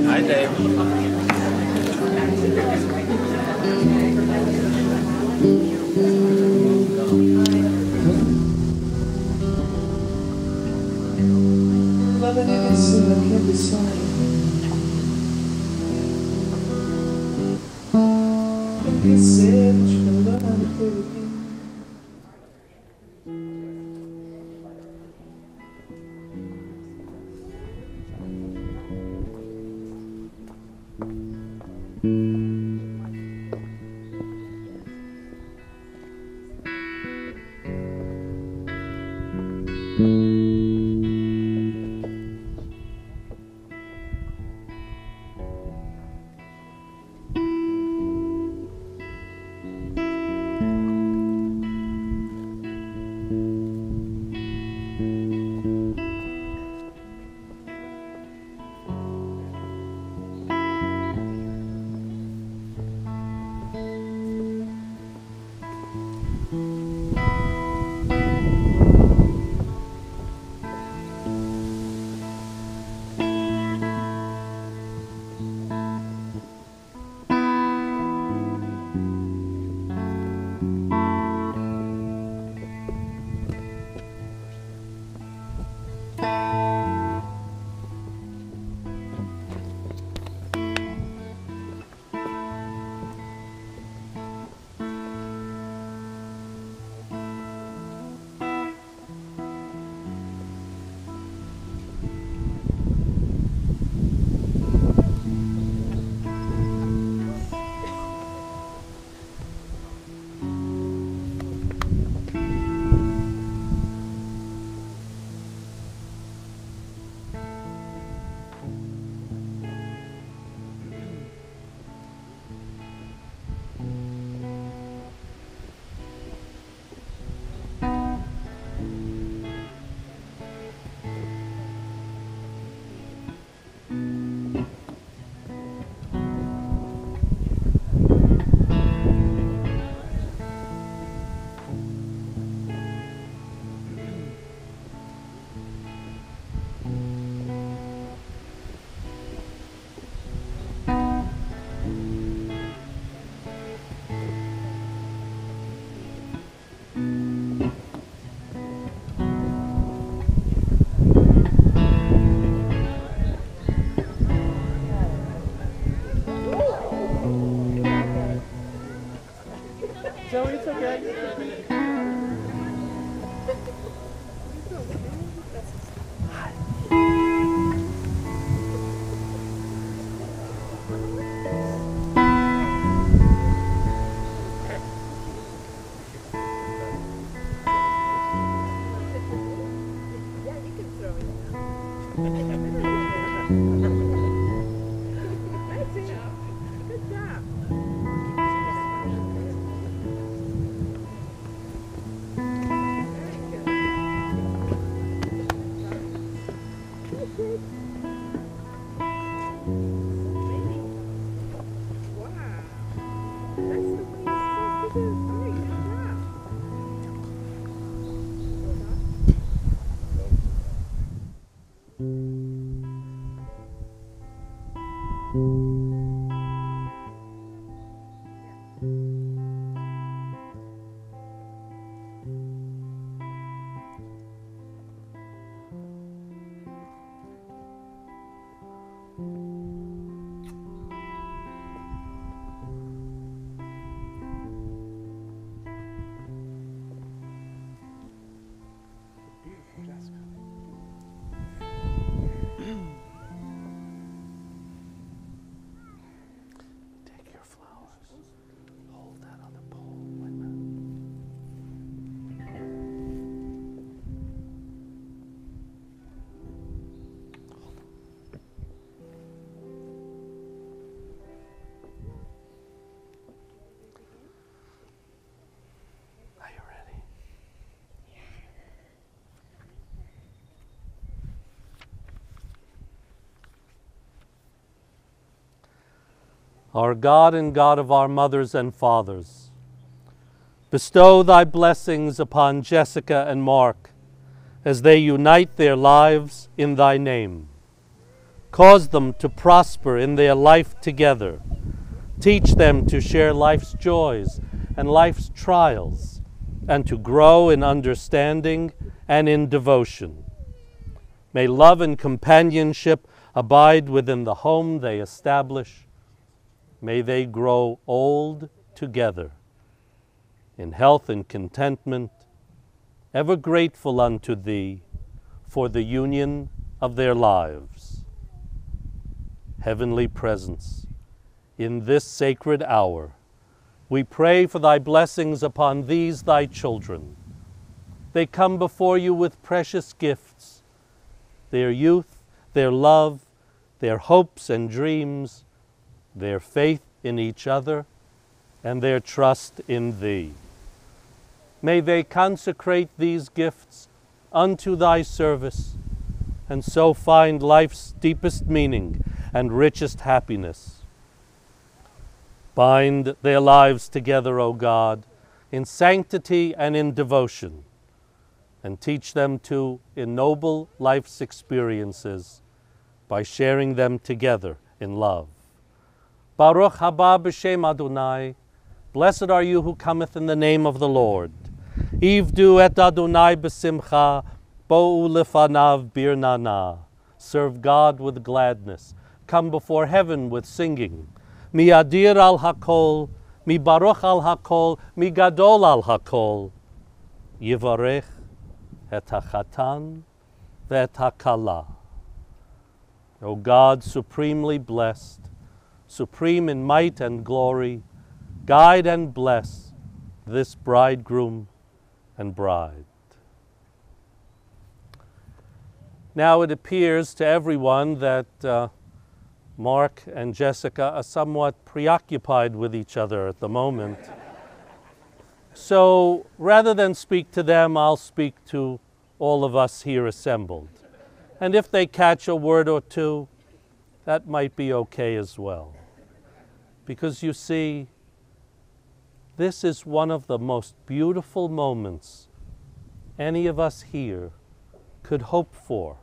Hi, Dave. Loving it is so that can't be sorry. And you said that you can learn how to play the game. Joey, it's okay. our God and God of our mothers and fathers, bestow thy blessings upon Jessica and Marc as they unite their lives in thy name. Cause them to prosper in their life together. Teach them to share life's joys and life's trials, and to grow in understanding and in devotion. May love and companionship abide within the home they establish. May they grow old together in health and contentment, ever grateful unto thee for the union of their lives. Heavenly Presence, in this sacred hour, we pray for thy blessings upon these thy children. They come before you with precious gifts, their youth, their love, their hopes and dreams, their faith in each other, and their trust in thee. May they consecrate these gifts unto thy service, and so find life's deepest meaning and richest happiness. Bind their lives together, O God, in sanctity and in devotion, and teach them to ennoble life's experiences by sharing them together in love. Baruch haba b'shem Adonai, blessed are you who cometh in the name of the Lord. Ivdu et Adonai b'simcha, bo'u lefanav birnana. Serve God with gladness. Come before heaven with singing. Mi adir al hakol, mi baruch al hakol, mi gadol al hakol. Yivarech et hachatan ve'et hakala. O God, supremely blessed, supreme in might and glory, guide and bless this bridegroom and bride. Now it appears to everyone that Marc and Jessica are somewhat preoccupied with each other at the moment. So rather than speak to them, I'll speak to all of us here assembled. And if they catch a word or two, that might be okay as well. Because you see, this is one of the most beautiful moments any of us here could hope for,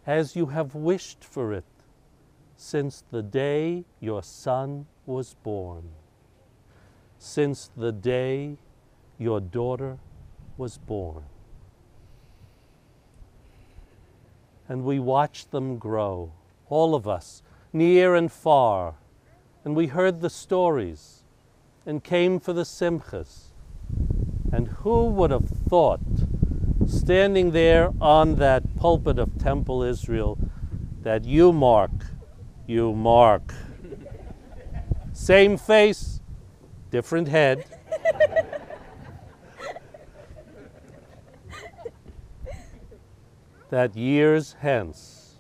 as you have wished for it since the day your son was born, since the day your daughter was born. And we watched them grow, all of us, near and far, and we heard the stories and came for the simchas. And who would have thought, standing there on that pulpit of Temple Israel, that you, Marc, same face, different head, that years hence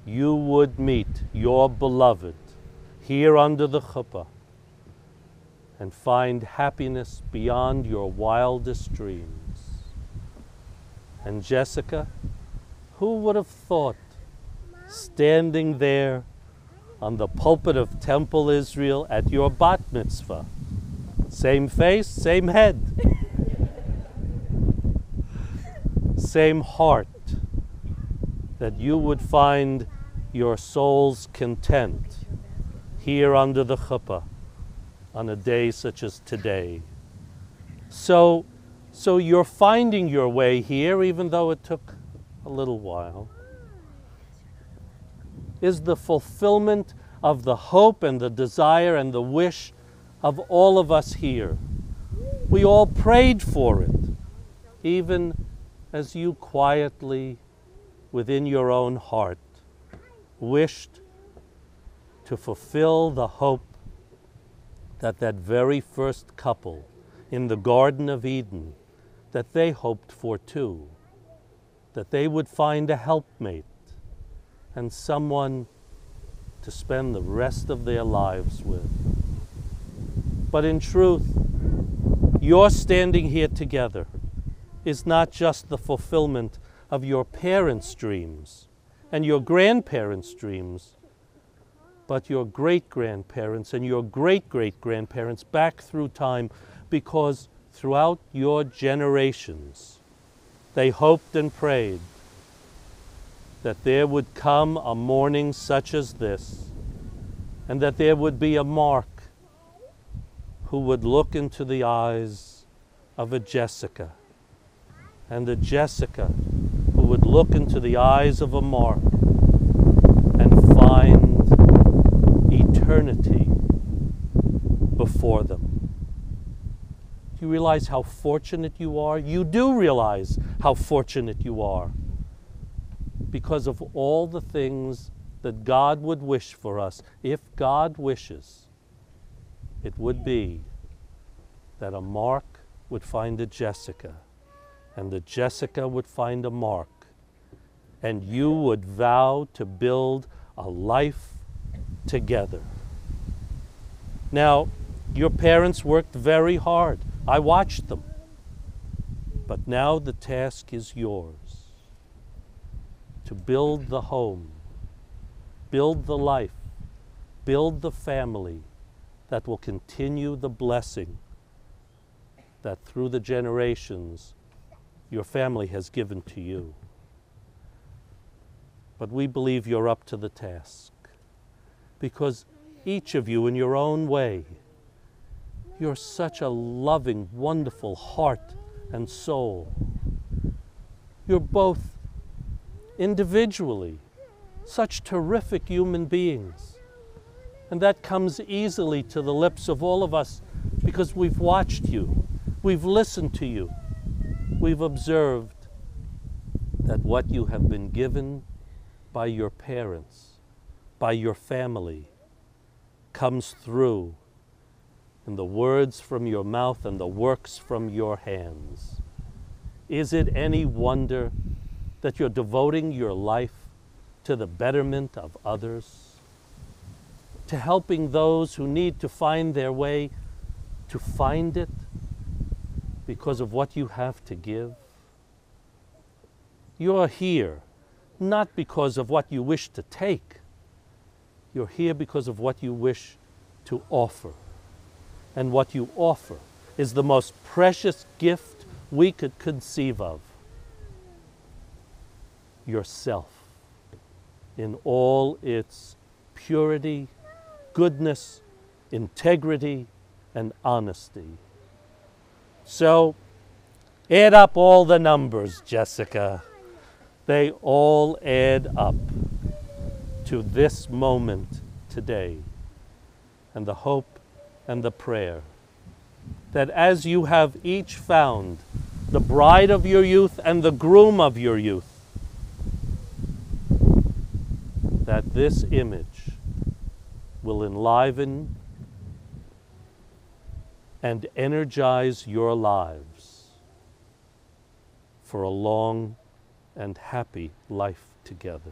you would meet your beloved here under the chuppah and find happiness beyond your wildest dreams. And Jessica, who would have thought, standing there on the pulpit of Temple Israel at your bat mitzvah, same face, same head, same heart, that you would find your soul's content here under the chuppah on a day such as today. So you're finding your way here, even though it took a little while, is the fulfillment of the hope and the desire and the wish of all of us here. We all prayed for it, even as you quietly, within your own heart, wished to fulfill the hope that that very first couple in the Garden of Eden, that they hoped for too, that they would find a helpmate and someone to spend the rest of their lives with. But in truth, your standing here together is not just the fulfillment of your parents' dreams and your grandparents' dreams, but your great-grandparents and your great-great-grandparents back through time, because throughout your generations, they hoped and prayed that there would come a morning such as this, and that there would be a Mark who would look into the eyes of a Jessica, and a Jessica who would look into the eyes of a Mark and find eternity before them. Do you realize how fortunate you are? You do realize how fortunate you are, because of all the things that God would wish for us. If God wishes, it would be that a Mark would find a Jessica, and the Jessica would find a Mark, and you would vow to build a life together. Now, your parents worked very hard. I watched them. But now the task is yours, to build the home, build the life, build the family that will continue the blessing that through the generations your family has given to you. But we believe you're up to the task, because each of you in your own way, you're such a loving, wonderful heart and soul. You're both individually such terrific human beings. And that comes easily to the lips of all of us because we've watched you, we've listened to you, we've observed that what you have been given by your parents, by your family, comes through in the words from your mouth and the works from your hands. Is it any wonder that you're devoting your life to the betterment of others, to helping those who need to find their way to find it because of what you have to give? You're here not because of what you wish to take. You're here because of what you wish to offer. And what you offer is the most precious gift we could conceive of. Yourself, in all its purity, goodness, integrity, and honesty. So, add up all the numbers, Jessica. They all add up to this moment today, and the hope and the prayer that as you have each found the bride of your youth and the groom of your youth, that this image will enliven and energize your lives for a long and happy life together.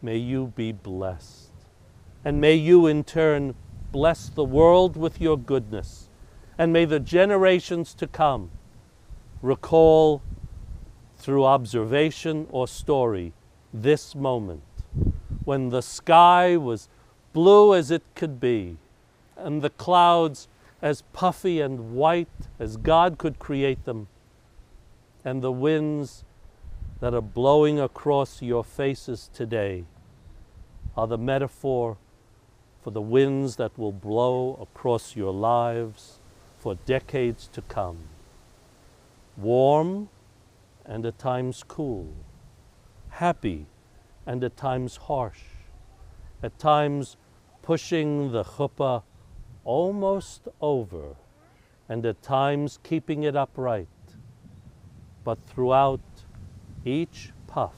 May you be blessed, and may you in turn bless the world with your goodness, and may the generations to come recall through observation or story this moment when the sky was blue as it could be, and the clouds as puffy and white as God could create them, and the winds that are blowing across your faces today are the metaphor for the winds that will blow across your lives for decades to come. Warm and at times cool, happy and at times harsh, at times pushing the chuppah almost over, and at times keeping it upright. But throughout each puff,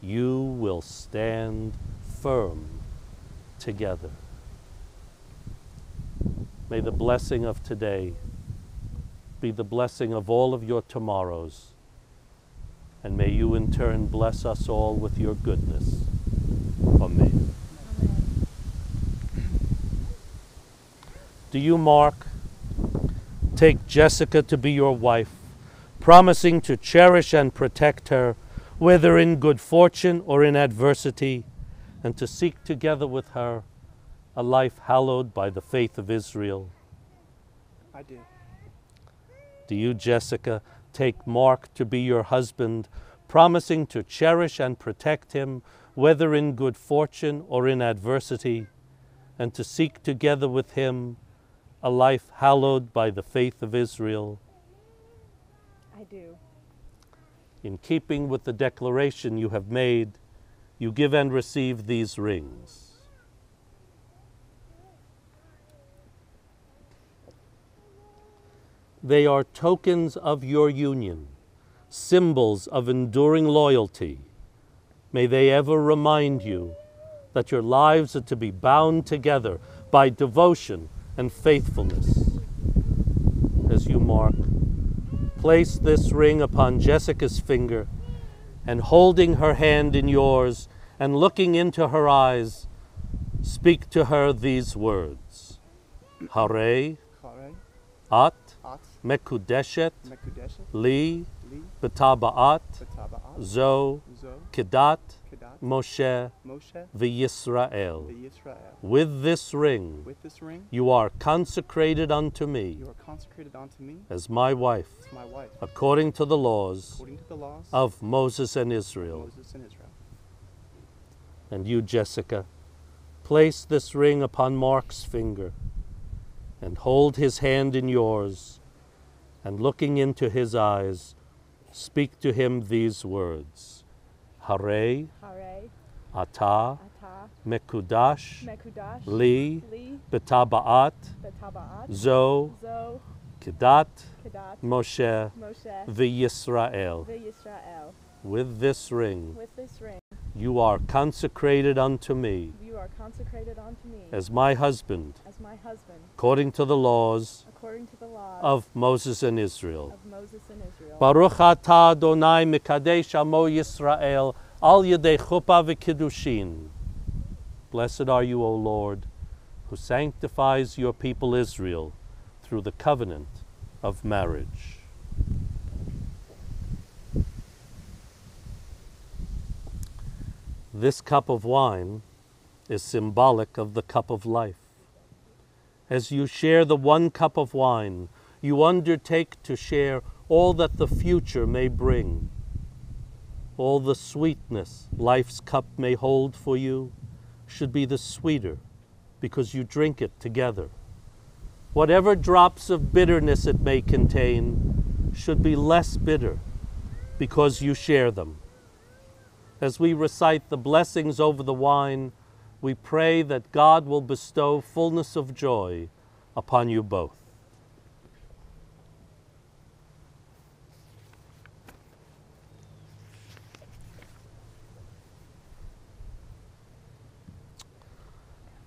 you will stand firm together. May the blessing of today be the blessing of all of your tomorrows, and may you in turn bless us all with your goodness. Amen. Do you, Mark, take Jessica to be your wife, promising to cherish and protect her, whether in good fortune or in adversity, and to seek together with her a life hallowed by the faith of Israel? I do. Do you, Jessica, take Mark to be your husband, promising to cherish and protect him, whether in good fortune or in adversity, and to seek together with him a life hallowed by the faith of Israel? I do. In keeping with the declaration you have made, you give and receive these rings. They are tokens of your union, symbols of enduring loyalty. May they ever remind you that your lives are to be bound together by devotion and faithfulness. As you, Mark, place this ring upon Jessica's finger, and holding her hand in yours and looking into her eyes, speak to her these words. Harei Harei, at at, mekudeshet mekudeshet, li li, betaba'at betaba'at, zo zo, kedat kedat, Moshe Moshe, v'Yisrael. Yisrael. With this ring, With this ring, you are consecrated unto me you are consecrated unto me as my wife, as my wife, according to the laws according to the laws of Moses and Israel. Moses and Israel. And you, Jessica, place this ring upon Mark's finger and hold his hand in yours, and looking into his eyes, speak to him these words. Harei Harei, ata ata, mekudash mekudash, li li, betaba'at betaba'at, zo zo, kedat kedat, Moshe Moshe, v'Yisrael. v'Yisrael. With this ring, With this ring, you are consecrated unto me you are consecrated unto me as my husband, as my husband, according to the laws according to the laws of Moses and Israel. of Moses and Israel. Baruch atah Adonai mekadesh amo Yisrael al yedei chuppah v'kiddushin. Blessed are you, O Lord, who sanctifies your people Israel through the covenant of marriage. This cup of wine is symbolic of the cup of life. As you share the one cup of wine, you undertake to share all that the future may bring. All the sweetness life's cup may hold for you should be the sweeter because you drink it together. Whatever drops of bitterness it may contain should be less bitter because you share them. As we recite the blessings over the wine, we pray that God will bestow fullness of joy upon you both.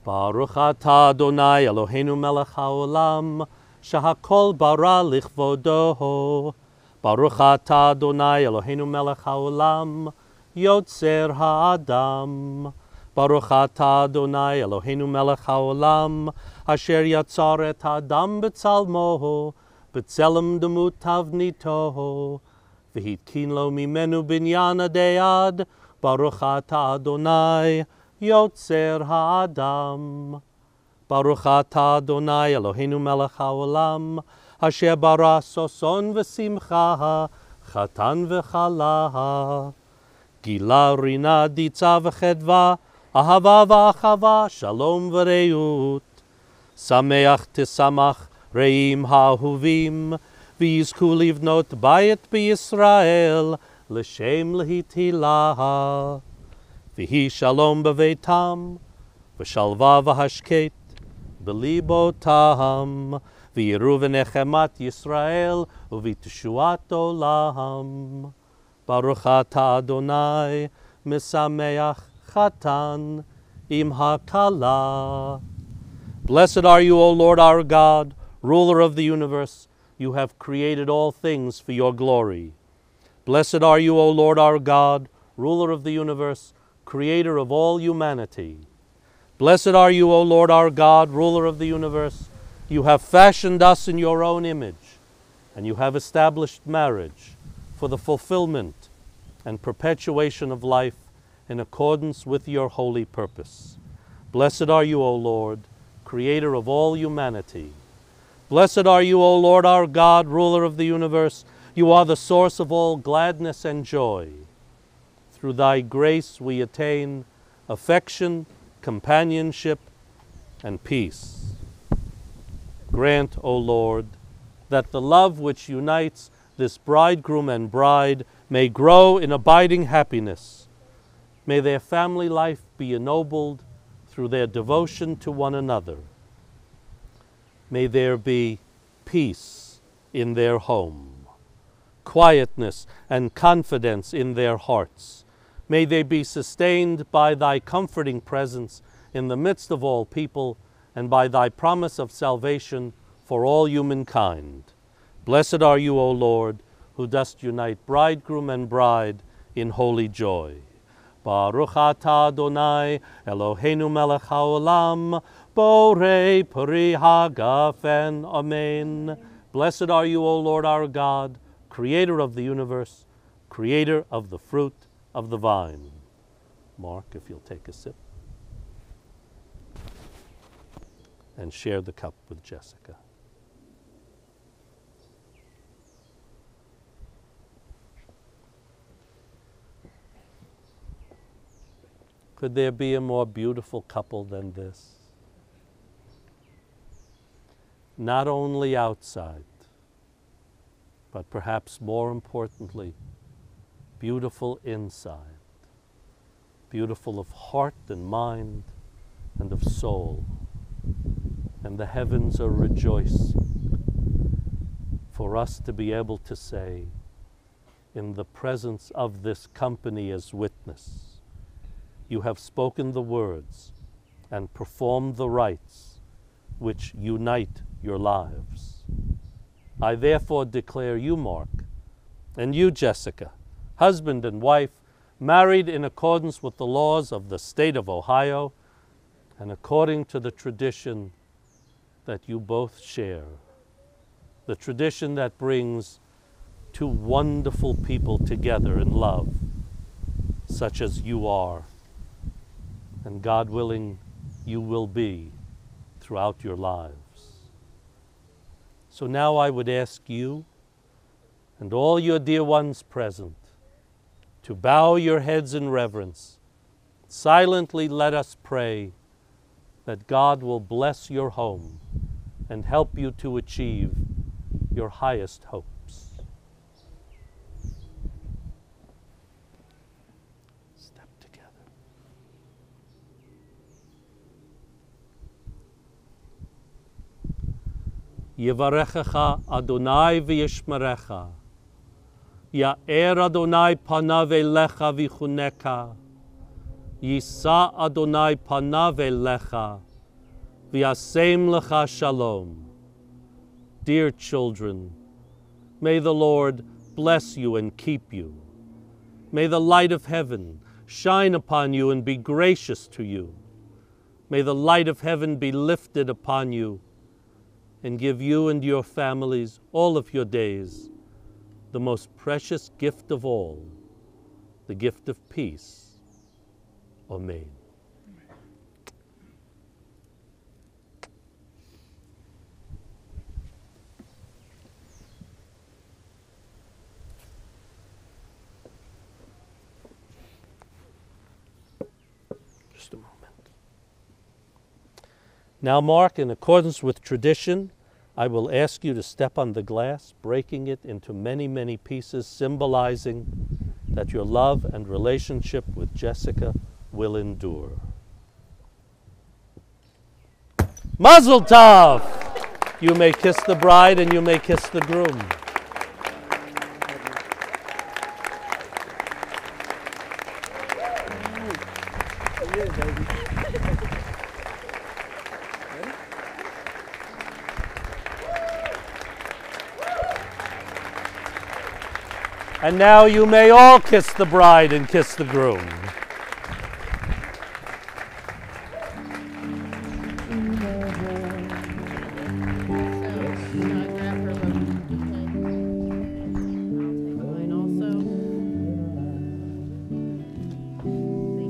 Baruch atah Adonai Eloheinu melech haolam, shehakol bara lichvodo. Baruch atah Adonai Eloheinu melech haolam, yotzer ha'adam. Baruch atah Adonai Eloheinu melech haolam, asher yatzar et ha'adam b'tzalmo, b'tzelem demut tavnito, v'hitkin lo mimenu binyan adei. Baruch atah Adonai Yotzer ha'adam. Baruch atah Adonai Eloheinu melech haolam, asher bara soson v'simcha, chatan v'chala. Gila rina ditza v'chedva, ahava v'achava, shalom v'reut. Sameach tisamach reim ha'ahuvim, v'yizku livnot bayit b'Yisrael, l'shem lehitilah. V'hi shalom b'veitam, v'shalva v'hashket, b'libotam, v'yiru v'nechemat Yisrael, u'v'teshuat olam. Baruch atah Adonai, mesameach chatan im hakala. Blessed are you, O Lord our God, ruler of the universe. You have created all things for your glory. Blessed are you, O Lord our God, ruler of the universe, creator of all humanity. Blessed are you, O Lord our God, ruler of the universe. You have fashioned us in your own image, and you have established marriage for the fulfillment and perpetuation of life in accordance with your holy purpose. Blessed are you, O Lord, creator of all humanity. Blessed are you, O Lord our God, ruler of the universe. You are the source of all gladness and joy. Through thy grace we attain affection, companionship, and peace. Grant, O Lord, that the love which unites this bridegroom and bride may grow in abiding happiness. May their family life be ennobled through their devotion to one another. May there be peace in their home, quietness and confidence in their hearts. May they be sustained by thy comforting presence in the midst of all people and by thy promise of salvation for all humankind. Blessed are you, O Lord, who dost unite bridegroom and bride in holy joy. Baruch atah Adonai Eloheinu melech haolam, borei peri hagafen. Amen. Blessed are you, O Lord our God, creator of the universe, creator of the fruit of the vine. Mark, if you'll take a sip. And share the cup with Jessica. Could there be a more beautiful couple than this? Not only outside, but perhaps more importantly, beautiful inside. Beautiful of heart and mind and of soul. And the heavens are rejoicing for us to be able to say, in the presence of this company as witness, you have spoken the words and performed the rites which unite your lives. I therefore declare you, Mark, and you, Jessica, husband and wife, married in accordance with the laws of the state of Ohio and according to the tradition that you both share, the tradition that brings two wonderful people together in love, such as you are, and God willing, you will be throughout your lives. So now I would ask you and all your dear ones present to bow your heads in reverence. Silently let us pray that God will bless your home and help you to achieve your highest hopes. Step together. Yevarechecha Adonai v'yishmerecha. Ya'er Adonai panav elecha v'chuneka. Yisa Adonai panav elecha. V'yasem lecha shalom. Dear children, may the Lord bless you and keep you. May the light of heaven shine upon you and be gracious to you. May the light of heaven be lifted upon you and give you and your families all of your days the most precious gift of all, the gift of peace. Amen. Just a moment. Now, Mark, in accordance with tradition, I will ask you to step on the glass, breaking it into many, many pieces, symbolizing that your love and relationship with Jessica will endure. Mazel tov! You may kiss the bride and you may kiss the groom. And now you may all kiss the bride and kiss the groom. Mine also. Thank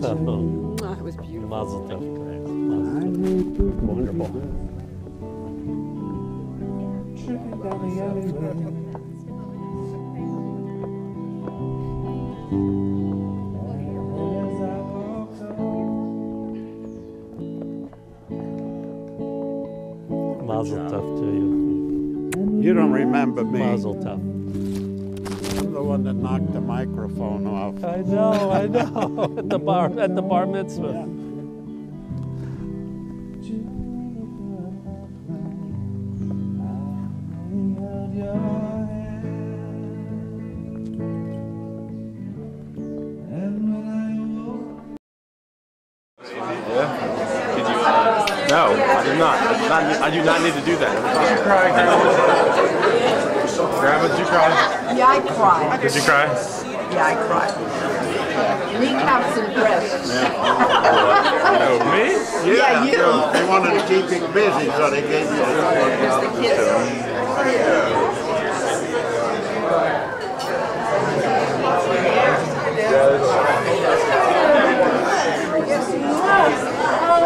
Mwah, it was beautiful. Mazel tov. Wonderful. Tripping down the alleyway. As I walk home, Mazel tov to you. You don't remember me. Mazel tov. I'm the one that knocked the microphone off. I know. At the bar mitzvah. held your hand. And when I woke, No, I did not. I do not need to do that. Did you cry? Grandma, did you cry? Yeah, I cried. Did you cry? Yeah, I cried. Kneecaps and breasts. No, me? Yeah, you. They wanted to keep you busy, so they gave you There's the kids.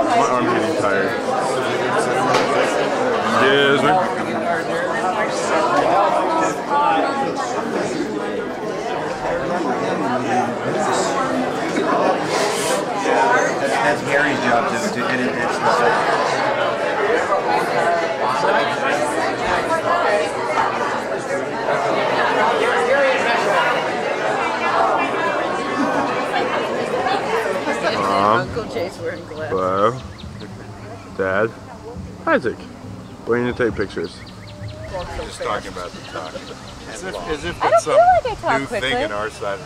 My arm's getting tired. Yes, man. That's Gary's job to edit that stuff. Uncle Jay's wearing glasses. Hello. Dad. Isaac. Where are you to take pictures? Just talking about the talk. As if I don't that's feel some like I talk new quickly. thing in our side.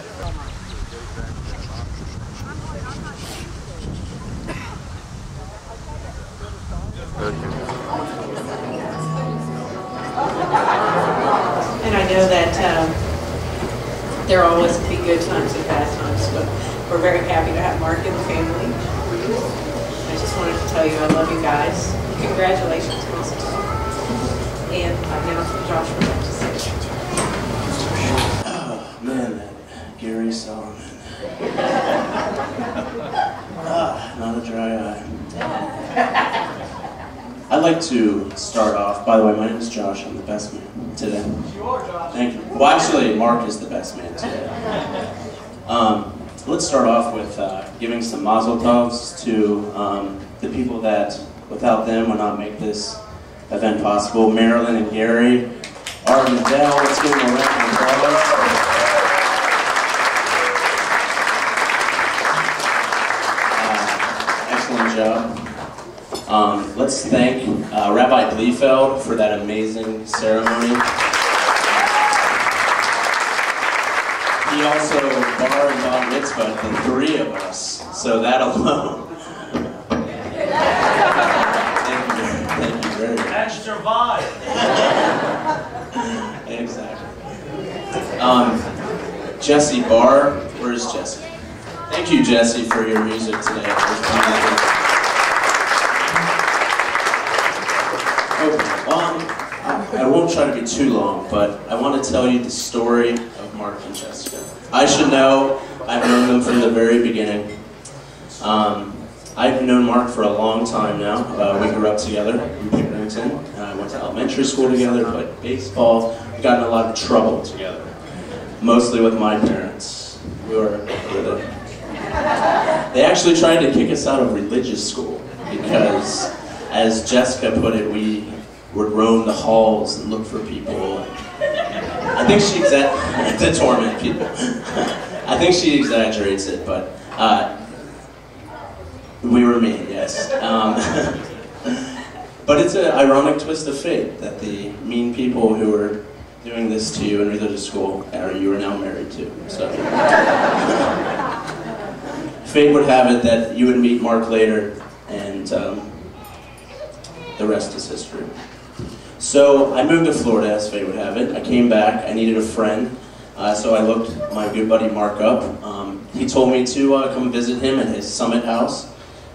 And I know that there will always be good times and bad times, but we're very happy to have Mark in the family. I just wanted to tell you I love you guys. Congratulations, Mazel Tov. And now Josh would like to say. Oh man, that Gary Solomon. Not a dry eye. I'd like to start off, by the way, my name is Josh, I'm the best man today. Thank you. Well, actually, Mark is the best man today. Let's start off with giving some mazel tovs to the people that, without them, would not make this event possible. Marilyn and Gary, Art and Adele, let's give them a round of applause. Excellent job. Let's thank Rabbi Bliefeld for that amazing ceremony. He also bar and bat mitzvah the three of us, so that alone. Thank you very much. And survive. Exactly. Jesse Barr, where's Jesse? Thank you, Jesse, for your music today. It was amazing. I won't try to be too long, but I want to tell you the story of Mark and Jessica. I should know, I've known them from the very beginning. I've known Mark for a long time now. We grew up together in Pickerington. Went to elementary school together, played baseball. We got in a lot of trouble together, mostly with my parents. They actually tried to kick us out of religious school because, as Jessica put it, we would roam the halls and look for people. I think she to torment people. I think she exaggerates it, but we were mean, yes. But it's an ironic twist of fate that the mean people who were doing this to you in religious school you are now married to. So fate would have it that you would meet Mark later, and the rest is history. So I moved to Florida, as fate would have it. I came back, I needed a friend, so I looked my good buddy Mark up. He told me to come visit him at his Summit house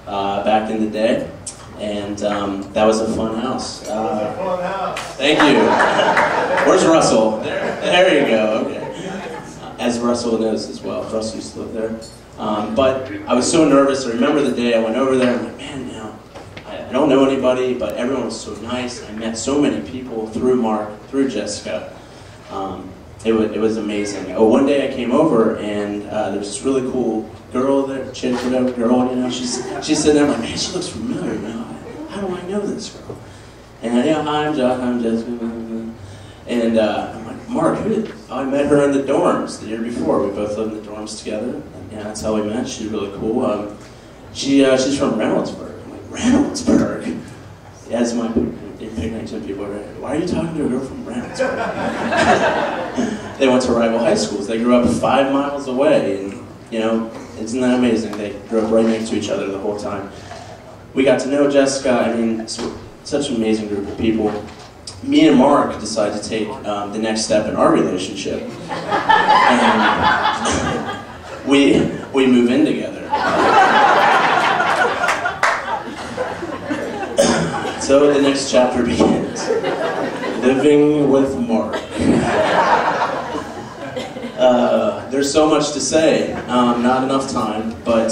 back in the day, and that was a fun house. Thank you. Where's Russell? There you go, okay. As Russell knows as well, Russell used to live there. But I was so nervous. I remember the day I went over there. I'm like, man, I don't know anybody, but everyone was so nice. I met so many people through Mark, through Jessica. It was amazing. Oh, one day I came over and there was this really cool girl there, chick, whatever girl, she's sitting there. I'm like, man, she looks familiar. How do I know this girl? And yeah, hi, I'm Josh, I'm Jessica. And I'm like, Mark, I met her in the dorms the year before. We both lived in the dorms together. Yeah, that's how we met. She's really cool. She's from Reynoldsburg. I'm like, Reynoldsburg? Yeah, it's my picnic. Some people are like, why are you talking to a girl from Reynoldsburg? They went to rival high schools. They grew up 5 miles away, and isn't that amazing? They grew up right next to each other the whole time. We got to know Jessica. I mean, such an amazing group of people. Me and Mark decided to take the next step in our relationship, and we move in together. So the next chapter begins. Living with Mark. There's so much to say, not enough time, but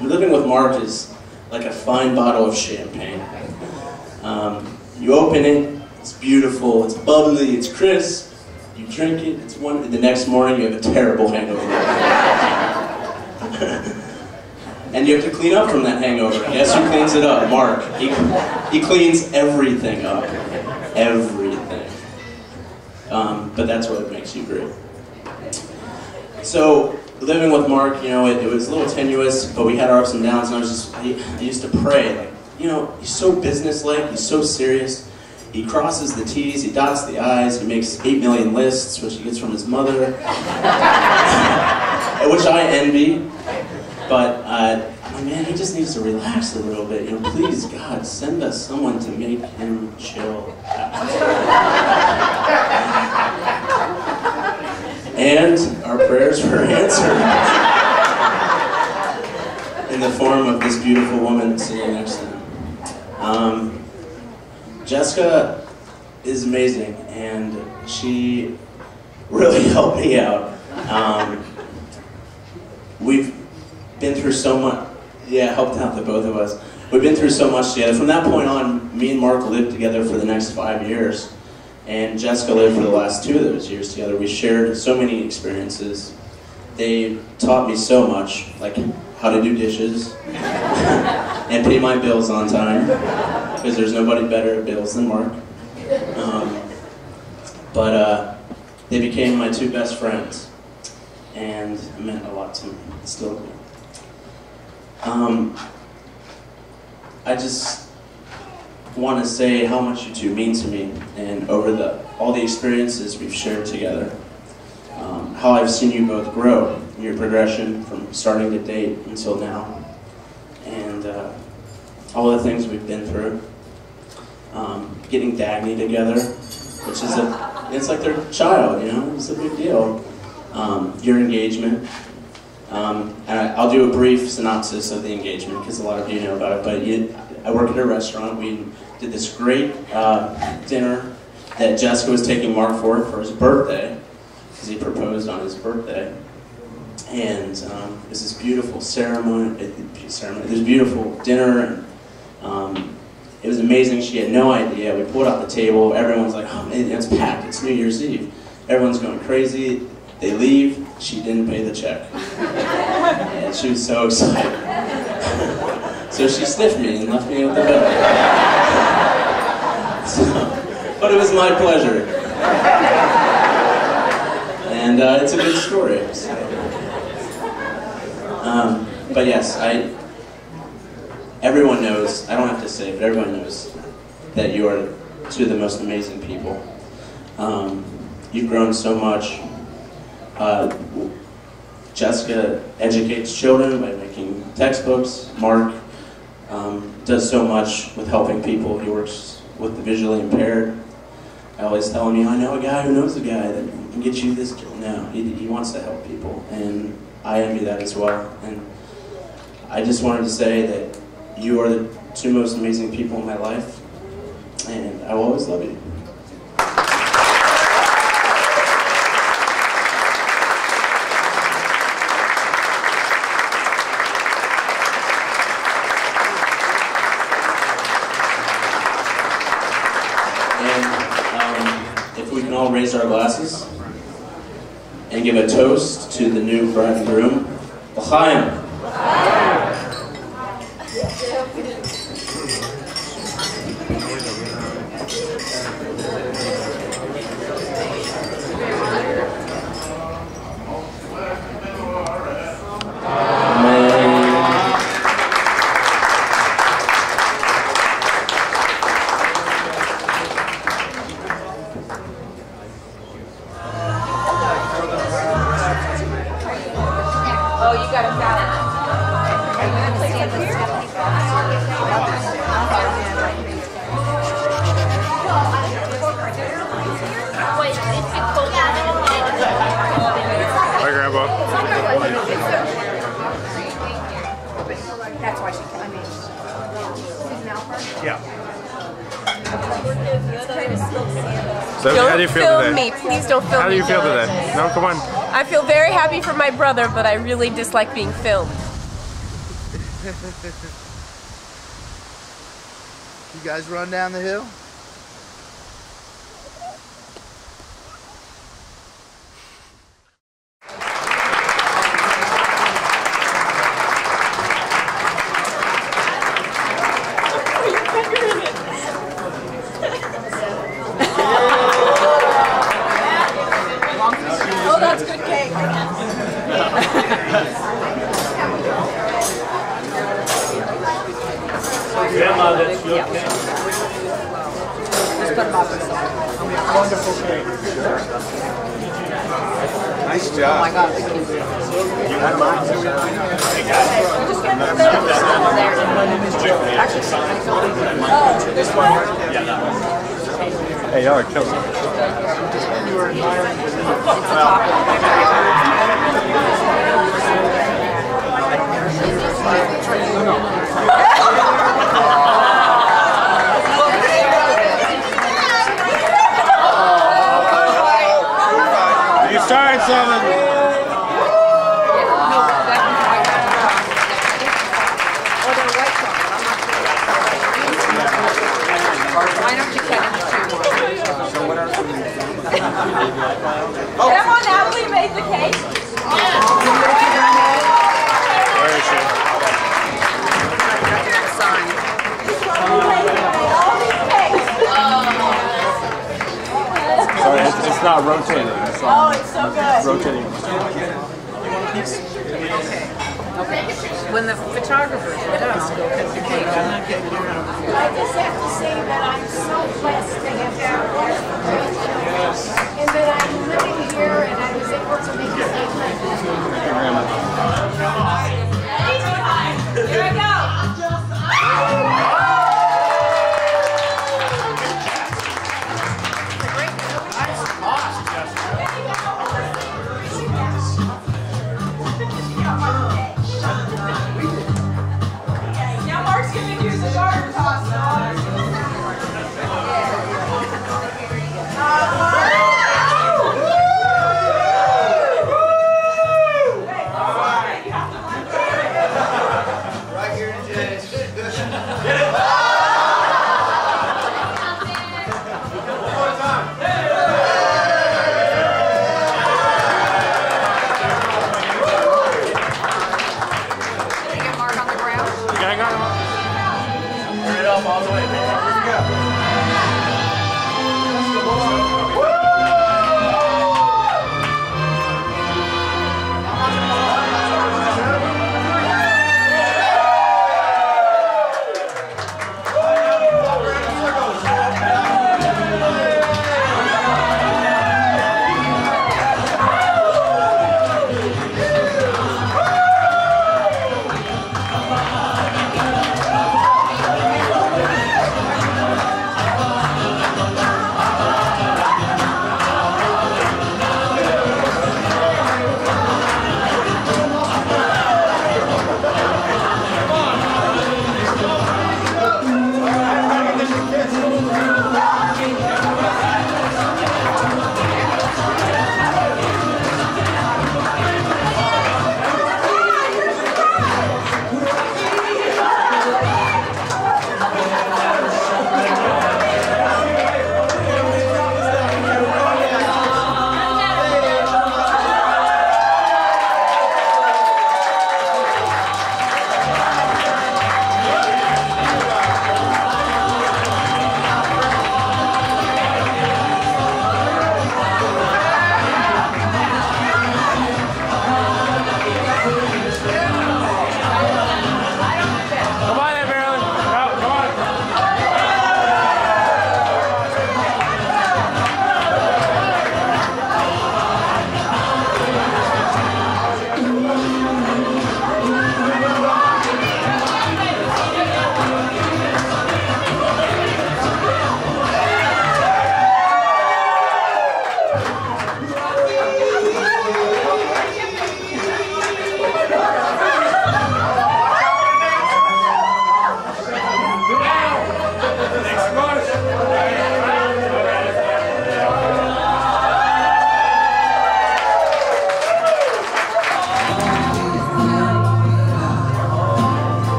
living with Mark is like a fine bottle of champagne. You open it, it's beautiful, it's bubbly, it's crisp, you drink it, the next morning you have a terrible hangover. And you have to clean up from that hangover. Guess who cleans it up? Mark. He cleans everything up. Everything. But that's what makes you great. So, living with Mark, it was a little tenuous, but we had our ups and downs, and I used to pray, like, he's so businesslike, he's so serious. He crosses the T's, he dots the I's, he makes 8 million lists, which he gets from his mother, which I envy. But, man, he just needs to relax a little bit. Please, God, send us someone to make him chill. And our prayers were answered in the form of this beautiful woman sitting next to him. Jessica is amazing, and she really helped me out. We've been through so much. Yeah, helped out the both of us. We've been through so much together. From that point on, me and Mark lived together for the next 5 years, and Jessica lived for the last 2 of those years together. We shared so many experiences. They taught me so much, like how to do dishes and pay my bills on time, because there's nobody better at bills than Mark. But they became my 2 best friends, and it meant a lot to me, still do. I just want to say how much you 2 mean to me, and over all the experiences we've shared together, how I've seen you both grow in your progression from starting to date until now, and all the things we've been through. Getting Dagny together, which is it's like their child, it's a big deal. Your engagement. And I'll do a brief synopsis of the engagement because a lot of you know about it, but I work at a restaurant. We did this great dinner that Jessica was taking Mark for his birthday, because he proposed on his birthday. And it was this beautiful ceremony. It was a beautiful dinner, and it was amazing. She had no idea. We pulled out the table. Everyone's like, oh, it's packed. It's New Year's Eve. Everyone's going crazy. They leave. She didn't pay the check. And she was so excited. So she sniffed me and left me at the bed. But it was my pleasure. And it's a good story. So. But yes, everyone knows, I don't have to say, but everyone knows that you are 2 of the most amazing people. You've grown so much. Jessica educates children by making textbooks. Mark does so much with helping people. He works with the visually impaired. I always tell him, I know a guy who knows a guy that can get you this. No, he wants to help people, and I envy that as well. And I just wanted to say that you are the 2 most amazing people in my life, and I will always love you. all raise our glasses and give a toast to the new bride and groom. L'chaim. Oh, you got a salad. Are you going to stand up here? Hi, Grandpa. That's why she came. I mean, Yeah. So, how do you feel Film today? me. Please don't film me. How do you feel today? No, come on. I feel very happy for my brother, but I really dislike being filmed. You guys run down the hill? Oh, that's good cake. Grandma, that's your cake. Wonderful cake. Nice job. oh my God. Hey, y'all are killing me. You started something. Why don't you cut it? Grandma Natalie made the cake. Where is she? Sorry, it's not rotating. It's Oh, it's so good. rotating. When the photographer's done, go cut your cake. I just have to say that I'm so blessed to have that wonderful and that I'm living here and I was able to make a statement. Here I go. Now Mark's gonna do the garter toss.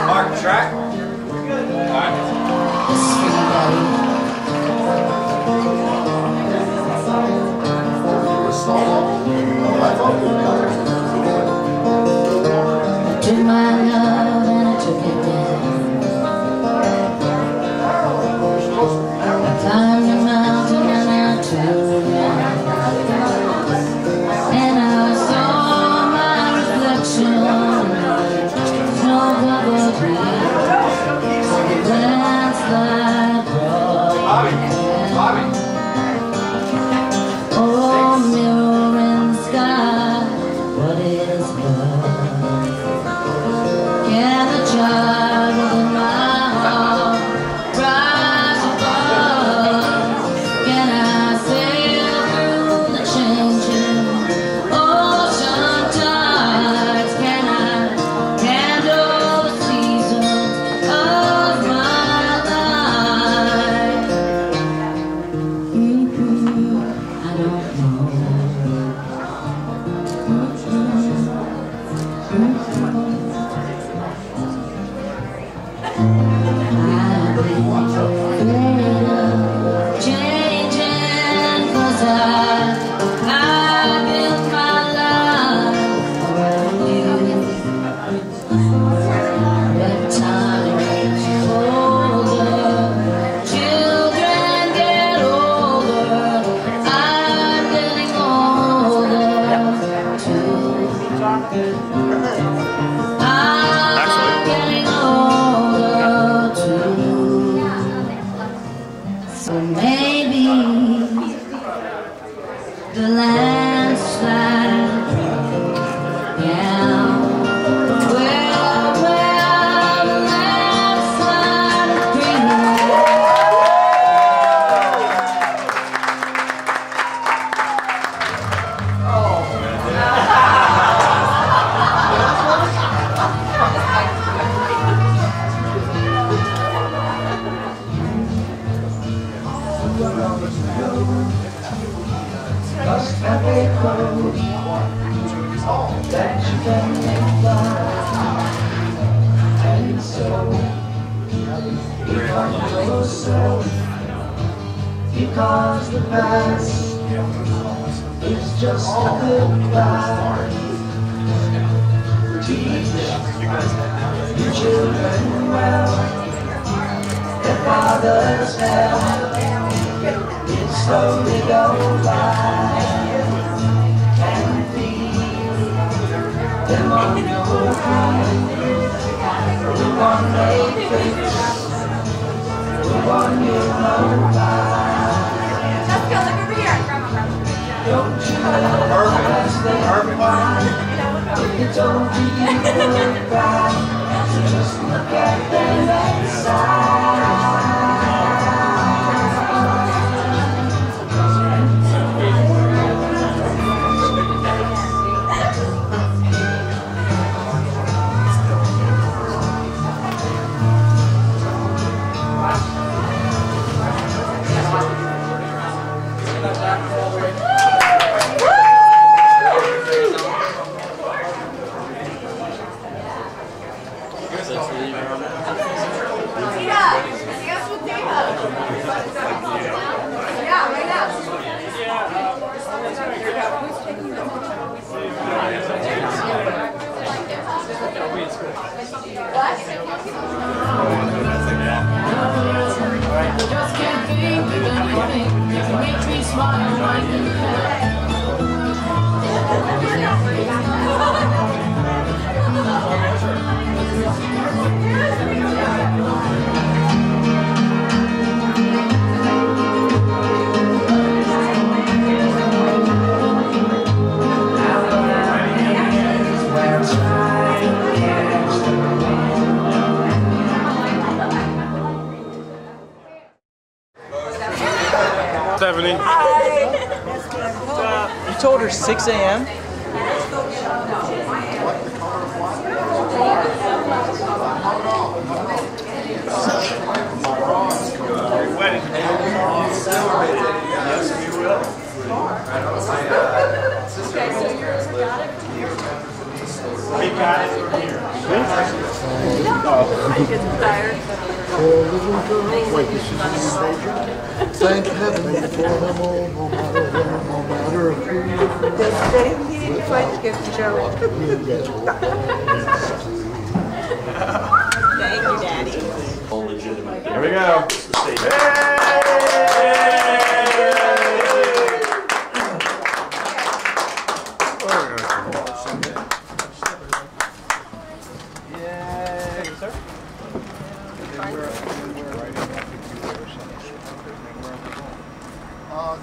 Mark, track. Took my love and I took it down. I climbed a mountain and I turned around, and I saw my reflection. No bubble breeze, the landslide brought me down. Oh, mirror in the sky, what is love? Can the child within my heart rise above? Can I sail through the changing ocean tides? Can I handle the seasons of my life? circle that you can make fly. And so we come closer, because the past is just a goodbye. Teach your children well, their father's help, it slowly goes by, and feed them on your hand, the one they fix, the one you know by. Let's go, look over here. Don't you ask them why, if you don't do goodbye, so just look at them inside. Stephanie. You told her 6 a.m.? We got it from here. Thank heaven for them all, no matter where, no matter who. He didn't quite get the joke. Thank you, Daddy. All legitimate. Here we go.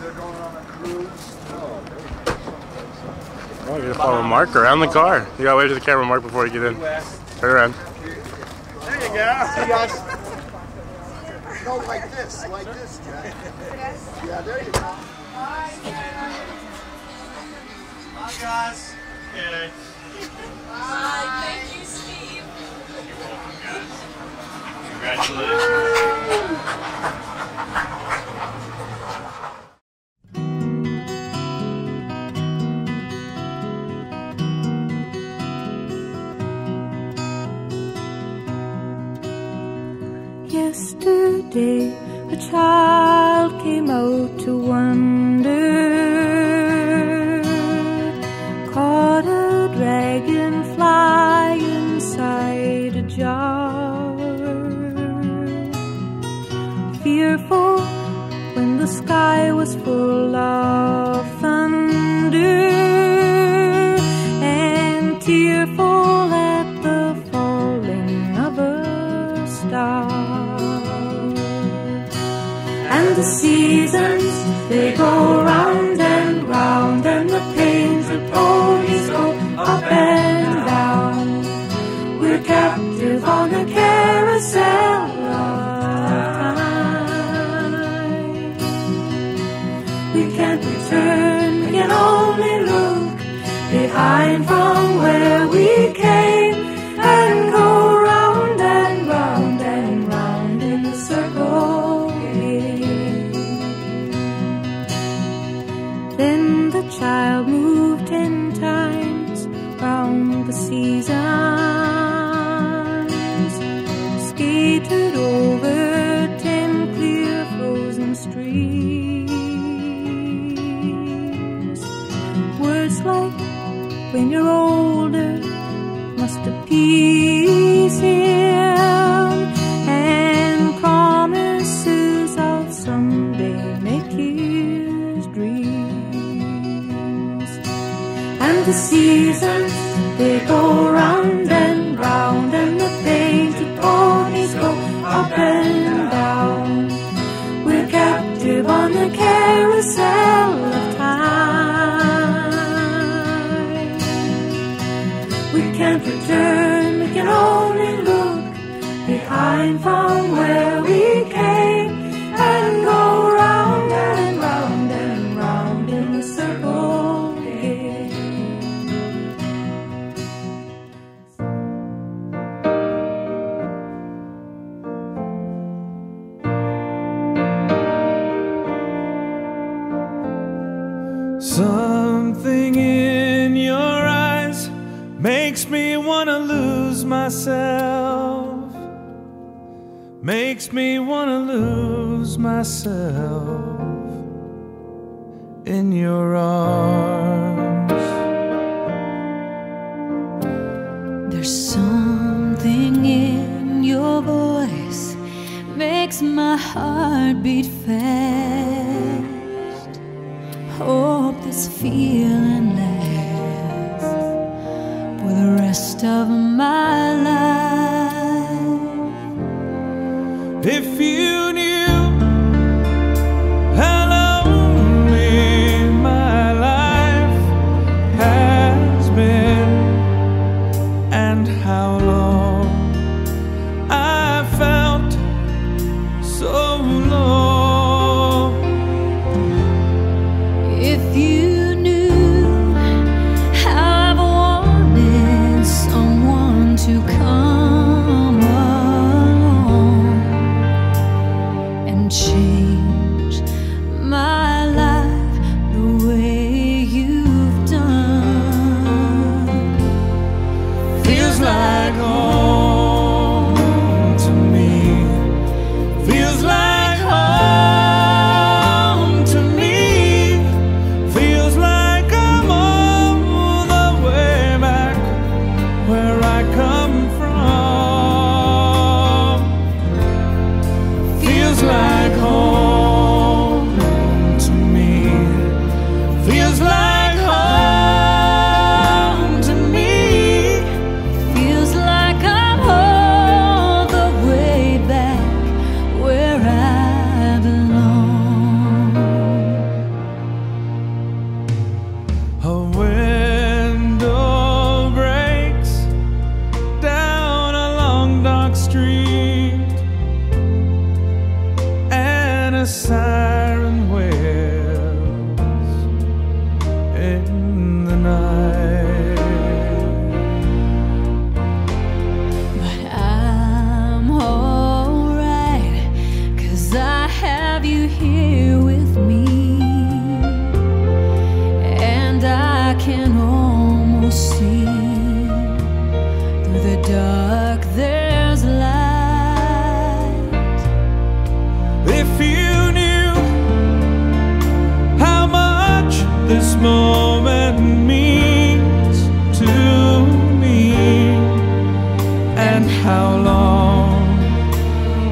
They're going on a cruise. Oh, you gotta follow Mark around the car. You gotta wave to the camera, Mark, before you get in. Turn around. There you go. See you guys. No, like this, Jack. Yeah, there you go. Hi, guys. Okay. Bye, thank you, Steve. You're welcome, guys. Congratulations. Yesterday, a child came out to wonder, caught a dragonfly inside a jar. Fearful when the sky was full of thunder, and tearful at the falling of a star. And the seasons, they go round and round, and the pains of ponies go up and down. We're captive on a carousel of time. We can't return, we can only look behind from where we came, and go round and round and round in the circle. myself, makes me want to lose myself in your arms. There's something in your voice, makes my heart beat fast. Hope this feeling lasts for the rest of my life. If you knew how lonely my life has been, and how long I felt so low. If you knew how I've wanted someone to come along and change my life the way you've done. Feels like home to me. Feels like home to me. Feels like I'm all the way back where I come from. Feels like home to me. Feels like home to me. Feels like I'm all the way back where I belong. A window breaks down a long dark street, and a siren wails in the night. But I'm alright, 'cause I have you here with me, and I can almost see through the dark there's light. If you knew how much this moment means to me, and how long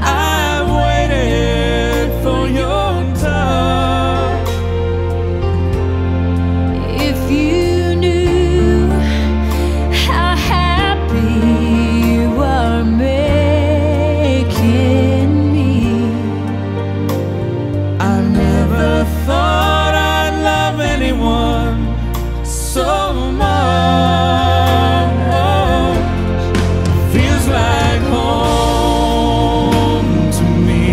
I've waited for your touch. If you knew how happy you are making me, I never thought I'd love anyone so much. Feels like home to me.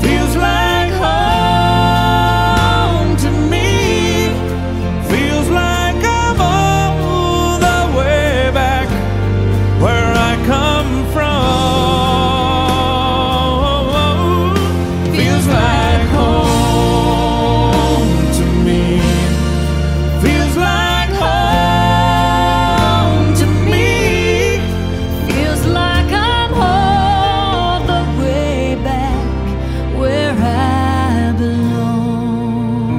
Feels like home to me. Feels like I'm all the way back where I come from. Feels like home to me. Feels like home to me. feels like I'm all the way back where I belong.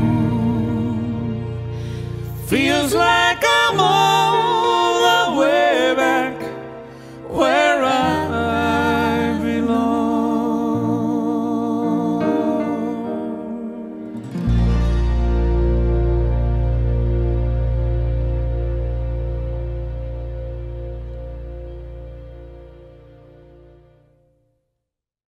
Feels like I'm all